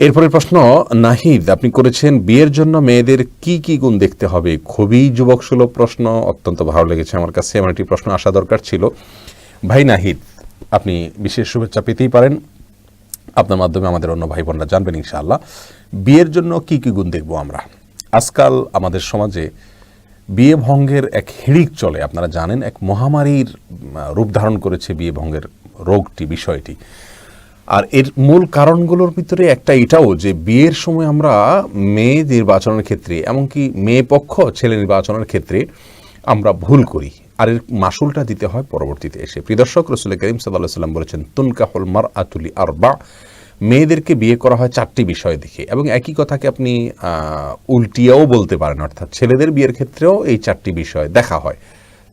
এরপরের প্রশ্ন নাহিদ আপনি করেছেন, বিয়ের জন্য মেয়েদের কি কি গুণ দেখতে হবে? খুবই যুবক সুলভ প্রশ্ন, অত্যন্ত ভালো লেগেছে আমার কাছে। এমন একটি প্রশ্ন আসা দরকার ছিল। ভাই নাহিদ, আপনি বিশেষ শুভেচ্ছা পেতেই পারেন, আপনার মাধ্যমে আমাদের অন্য ভাই বোনরা জানবেন ইনশাআল্লাহ। বিয়ের জন্য কি কি গুণ দেখব আমরা? আজকাল আমাদের সমাজে বিয়ে ভঙ্গের এক হিড়িক চলে, আপনারা জানেন, এক মহামারীর রূপ ধারণ করেছে বিয়ে ভঙ্গের রোগটি, বিষয়টি। আর এর মূল কারণগুলোর ভিতরে একটা এটাও যে বিয়ের সময় আমরা মেয়ে নির্বাচনের ক্ষেত্রে, এমনকি মেয়ে পক্ষ ছেলে নির্বাচনের ক্ষেত্রে আমরা ভুল করি, আর এর মাসুলটা দিতে হয় পরবর্তীতে এসে। প্রিয় দর্শক, রাসূল করিম সাল্লাল্লাহু আলাইহি ওয়াসাল্লাম বলেছেন, তুনকাহুল মারআতু লিআরবা, মেয়েদেরকে বিয়ে করা হয় চারটি বিষয় দেখে। এবং একই কথাকে আপনি উল্টিয়েও বলতে পারেন, অর্থাৎ ছেলেদের বিয়ের ক্ষেত্রেও এই চারটি বিষয় দেখা হয়।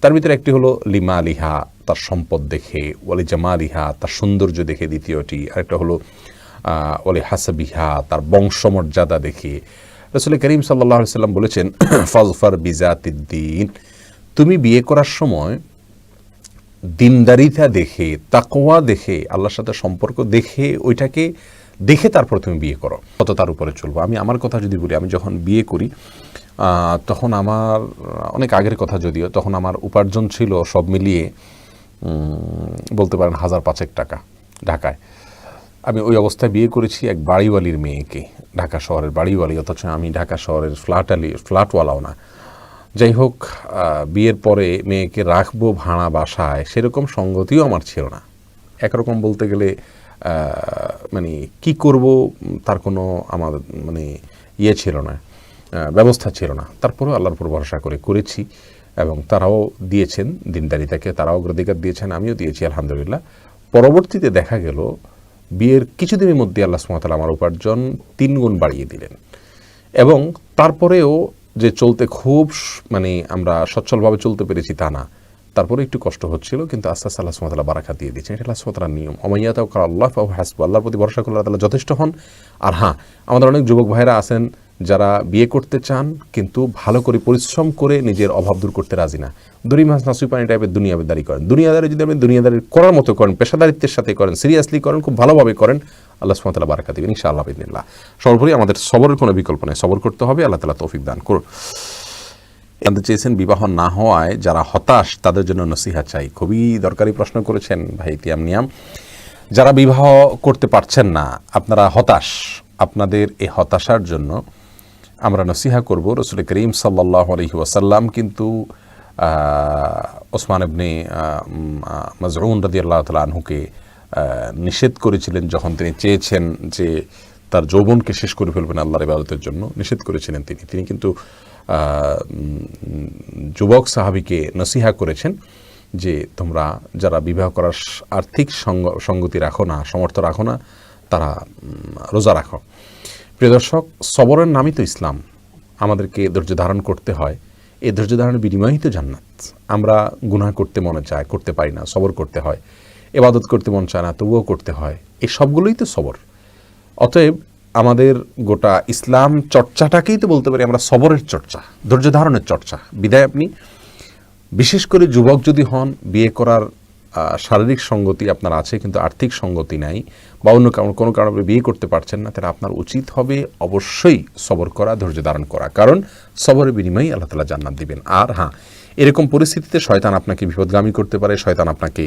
তার ভিতরে একটি হলো লিমালিহা, তার সম্পদ দেখে, ওয়ালি জামালিহা, তার সৌন্দর্য দেখে দ্বিতীয়টি, আরেকটা হলো ওয়ালি হাসাবিহা, তার বংশমর্যাদা দেখে। রাসূল করিম সাল্লাল্লাহু আলাইহি ওয়াসাল্লাম বলেছেন, ফাজফার বিজাতিদ্দিন, তুমি বিয়ে করার সময় দিনদারিতা দেখে, তাকওয়া দেখে, আল্লাহর সাথে সম্পর্ক দেখে, ওইটাকে দেখে তারপর তুমি বিয়ে করো, কত তার উপরে চলবো। আমি আমার কথা যদি বলি, আমি যখন বিয়ে করি তখন আমার অনেক আগের কথা, যদিও তখন আমার উপার্জন ছিল সব মিলিয়ে বলতে পারেন 1,500 টাকা ঢাকায়। আমি ওই অবস্থায় বিয়ে করেছি এক বাড়িওয়ালির মেয়েকে, ঢাকা শহরের বাড়িওয়ালি, অথচ আমি ঢাকা শহরের ফ্ল্যাটওয়ালাও না। যাই হোক, বিয়ের পরে মেয়েকে রাখবো ভাড়া বাসায়, সেরকম সঙ্গতিও আমার ছিল না। একরকম বলতে গেলে মানে কি করব তার কোনো আমার মানে ইয়ে ছিল না, ব্যবস্থা ছিল না। তারপরেও আল্লাহর উপর ভরসা করে করেছি, এবং তারাও দিয়েছেন দিনদারিতাকে, তারাও অগ্রাধিকার দিয়েছেন, আমিও দিয়েছি আলহামদুলিল্লাহ। পরবর্তীতে দেখা গেল বিয়ের কিছুদিনের মধ্যে আল্লাহ সুবহানাহু ওয়া তাআলা আমার উপার্জন 3 গুণ বাড়িয়ে দিলেন। এবং তারপরেও যে চলতে খুব মানে আমরা সচ্ছলভাবে চলতে পেরেছি তা না, তারপরে একটু কষ্ট হচ্ছিল, কিন্তু আস্তে আস্তে আল্লাহ সুবহানাহু ওয়া তাআলা বারাকা দিয়ে দিয়েছেন। এটা আল্লাহ সুবহানাহু ওয়া তাআলার নিয়ম। ওমাইয়া তাওয়াক্কাল আল্লাহ ফাহুয়া হাসবুহ, আল্লাহর প্রতি ভরসা করলে আল্লাহ তাআলা যথেষ্ট হন। আর হ্যাঁ, আমাদের অনেক যুবক ভাইরা আছেন যারা বিয়ে করতে চান কিন্তু ভালো করে পরিশ্রম করে নিজের অভাব দূর করতে রাজি না। দড়ি মাছ নাসুই পানি টাইপের দুনিয়াদারি করেন। দুনিয়াদারি যদি আপনি দুনিয়াদারি করার মতো করেন, পেশাদারিত্বের সাথে করেন, সিরিয়াসলি করেন, খুব ভালোভাবে করেন, আল্লাহ সুবহানাহু ওয়া তাআলা বারাকা দিবেন ইনশাআল্লাহ বিইذنিল্লাহ। সর্বোপরি আমাদের সবরের কোনো বিকল্প নেই, সবর করতে হবে। আল্লাহ তাআলা তৌফিক দান করুন। জানতে চেয়েছেন, বিবাহ না হওয়ায় যারা হতাশ তাদের জন্য নসিহত চাই। খুবই দরকারি প্রশ্ন করেছেন ভাই তিয়াম নিয়াম। যারা বিবাহ করতে পারছেন না, আপনারা হতাশ, আপনাদের এই হতাশার জন্য আমরা নসিহা করব। রাসূল করিম সাল্লাল্লাহু আলাইহি ওয়াসাল্লাম কিন্তু ওসমান ইবনে মাজউন রাদিয়াল্লাহু তাআলা আনহুকে নিষেধ করেছিলেন, যখন তিনি চেয়েছেন যে তার যৌবনকে শেষ করে ফেলবেন আল্লাহর ইবাদতের জন্য, নিষেধ করেছিলেন তিনি কিন্তু যুবক সাহাবীকে নসিহা করেছেন যে তোমরা যারা বিবাহ করার আর্থিক সঙ্গতি রাখো না, সমর্থ রাখো না, তারা রোজা রাখো। প্রিয় দর্শক, সবরের নামই তো ইসলাম। আমাদেরকে ধৈর্য ধারণ করতে হয়, এই ধৈর্য ধারণের বিনিময়ই তো জান্নাত। আমরা গুনাহ করতে মনে চায়, করতে পারি না, সবর করতে হয়। ইবাদত করতে মন চায় না, তবুও করতে হয়। এই সবগুলোই তো সবর। অতএব আমাদের গোটা ইসলাম চর্চাটাকেই তো বলতে পারি আমরা সবরের চর্চা, ধৈর্য ধারণের চর্চা। বিদায় আপনি বিশেষ করে যুবক যদি হন, বিয়ে করার শারীরিক সঙ্গতি আপনার আছে কিন্তু আর্থিক সঙ্গতি নাই, বা অন্য কোনো কারণে বিয়ে করতে পারছেন না, তাহলে আপনার উচিত হবে অবশ্যই সবর করা, ধৈর্য ধারণ করা, কারণ সবরের বিনিময়ে আল্লাহ তাআলা জান্নাত দিবেন। আর হ্যাঁ, এরকম পরিস্থিতিতে শয়তান আপনাকে বিপদগামী করতে পারে, শয়তান আপনাকে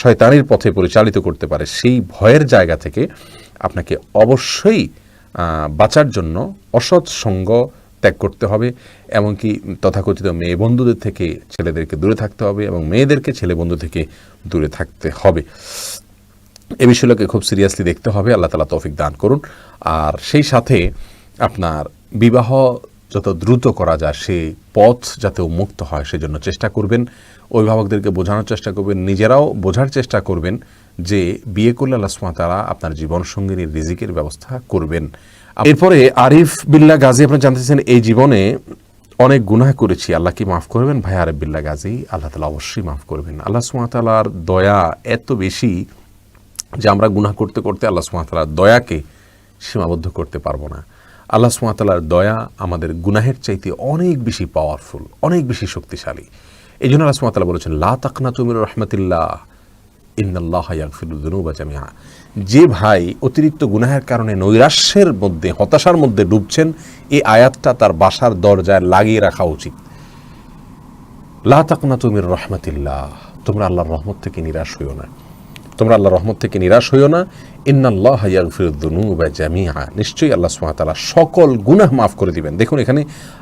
শয়তানের পথে পরিচালিত করতে পারে। সেই ভয়ের জায়গা থেকে আপনাকে অবশ্যই বাঁচার জন্য অসৎ সঙ্গ ত্যাগ করতে হবে, এমনকি তথাকথিত মেয়ে বন্ধুদের থেকে ছেলেদেরকে দূরে থাকতে হবে, এবং মেয়েদেরকে ছেলে বন্ধু থেকে দূরে থাকতে হবে। এ বিষয়টাকে খুব সিরিয়াসলি দেখতে হবে। আল্লাহ তাআলা তৌফিক দান করুন। আর সেই সাথে আপনার বিবাহ যত দ্রুত করা যায় সেই পথ যাতে উন্মুক্ত হয় সেজন্য চেষ্টা করবেন। অভিভাবকদেরকে বোঝানোর চেষ্টা করবেন, নিজেরাও বোঝার চেষ্টা করবেন যে বিয়ে করলে আল্লাহ সুবহানাহু ওয়া তাআলা আপনার জীবনসঙ্গিনীর রিজিকের ব্যবস্থা করবেন। এরপরে আরিফ বিল্লাহ গাজী আপনি জানতে চাইছেন, এই জীবনে অনেক গুনাহ করেছি, আল্লাহ কি মাফ করবেন? ভাই আরিফ বিল্লাহ গাজী, আল্লাহ তাআলা অবশ্যই মাফ করবেন। আল্লাহ সুবহানাহু ওয়া তাআলার দয়া এত বেশি যে আমরা গুনাহ করতে করতে আল্লাহ সুবহানাহু ওয়া তাআলার দয়াকে সীমাবদ্ধ করতে পারবো না। আল্লাহ সুবহানাহু ওয়া তাআলার দয়া আমাদের গুনাহের চাইতে অনেক বেশি পাওয়ারফুল, অনেক বেশি শক্তিশালী। এই জন্য আল্লাহ সুবহানাহু ওয়া তাআলা বলেছেন, লা তাকনাতু মির রাহমাতিল্লাহ ইন্নাল্লাহা ইয়াগফিরুয যুনুবা জামিআ। যে ভাই অতিরিক্ত গুনাহের কারণে নৈরাশ্যের মধ্যে, হতাশার মধ্যে ডুবছেন, এই আয়াতটা তার বাসার দরজায় লাগিয়ে রাখা উচিত। লা তাকনাতু মির রাহমাতিল্লাহ, তোমরা আল্লাহর রহমত থেকে নিরাশ হইও না, তোমরা আল্লাহর রহমত থেকে নিরাশ হইও না। ইন্নাল্লাহা ইয়াগফিরুদ যুনুবা জামিআ, নিশ্চয়ই আল্লাহ সুবহানাহু ওয়া তাআলা সকল গুনাহ মাফ করে দিবেন। দেখুন এখানে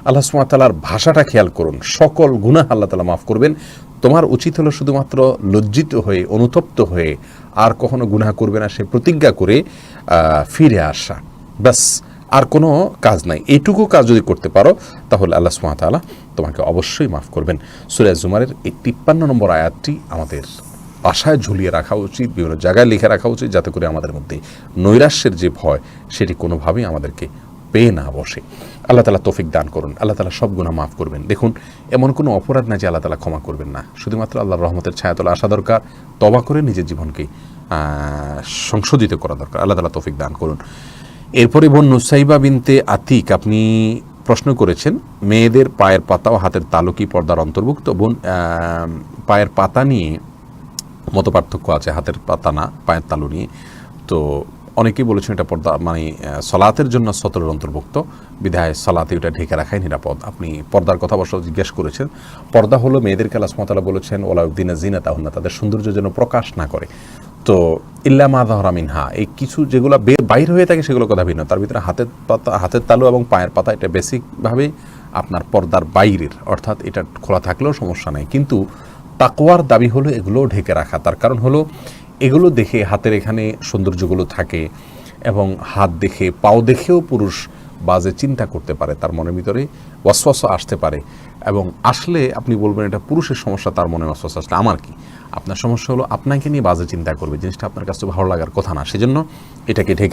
আল্লাহ সুবহানাহু ওয়া তাআলার ভাষাটা খেয়াল করুন, সকল গুনাহ আল্লাহ তাআলা মাফ করবেন। তোমার উচিত হলো শুধুমাত্র লজ্জিত হয়ে, অনুতপ্ত হয়ে আর কখনো গুনাহ করবে না সে প্রতিজ্ঞা করে ফিরে আসা, ব্যাস, আর কোনো কাজ নাই। এইটুকু কাজ যদি করতে পারো তাহলে আল্লাহ সুবহানাহু ওয়া তাআলা তোমাকে অবশ্যই মাফ করবেন। সূরা জুমারের এই 53 নম্বর আয়াতটি আমাদের বাসায় ঝুলিয়ে রাখা উচিত, বিভিন্ন জায়গায় লিখে রাখা উচিত, যাতে করে আমাদের মধ্যে নৈরাশ্যের যে ভয় সেটি কোনোভাবেই আমাদেরকে পেয়ে না বসে। আল্লাহ তাআলা তৌফিক দান করুন, আল্লাহ তাআলা সব গুনাহ মাফ করবেন। দেখুন এমন কোনো অপরাধ না যে আল্লাহ তাআলা ক্ষমা করবেন না, শুধুমাত্র আল্লাহর রহমতের ছায়াতলে আসা দরকার, তওবা করে নিজের জীবনকে সংশোধিত করা দরকার। আল্লাহ তাআলা তৌফিক দান করুন। এরপরে বোন নুসাইবা বিনতে আতিক আপনি প্রশ্ন করেছেন, মেয়েদের পায়ের পাতা ও হাতের তালু কি পর্দার অন্তর্ভুক্ত? বোন, পায়ের পাতা নিয়ে মত পার্থক্য আছে, হাতের পাতা না, পায়ের তালু নিয়ে। তো অনেকেই বলেছেন এটা পর্দা, মানে সলাতের জন্য সতরের অন্তর্ভুক্ত, বিধায় সলাতে ওটা ঢেকে রাখাই নিরাপদ। আপনি পর্দার কথা অবশ্য জিজ্ঞেস করেছেন। পর্দা হলো মেয়েদেরকে আল্লাহ সুবহানাহু ওয়া তাআলা বলেছেন ওয়ালা ইউবদিনা জিনাতাহুন্না, তাদের সৌন্দর্য যেন প্রকাশ না করে। তো ইল্লা মা যাহরা মিনহা, এই কিছু যেগুলো বাইর হয়ে থাকে সেগুলো কথা ভিন্ন, তার ভিতরে হাতের পাতা, হাতের তালু এবং পায়ের পাতা এটা বেসিকভাবে আপনার পর্দার বাইরের, অর্থাৎ এটা খোলা থাকলেও সমস্যা নেই। কিন্তু তাকওয়ার দাবি হলো এগুলোও ঢেকে রাখা। তার কারণ হলো এগুলো দেখে হাতের এখানে সৌন্দর্যগুলো থাকে এবং হাত দেখে, পাও দেখেও পুরুষ বাজে চিন্তা করতে পারে, তার মনের ভিতরে ওয়াসওয়াসা আসতে পারে, এবং আসলে আপনি বলবেন এটা পুরুষের সমস্যা, তার মনে ওয়াসওয়াসা আসলে আমার কি? আপনার সমস্যা হলো আপনাকে নিয়ে বাজে চিন্তা করবে, জিনিসটা আপনার কাছে ভালো লাগার কথা না, সেজন্য এটাকে ঢেকে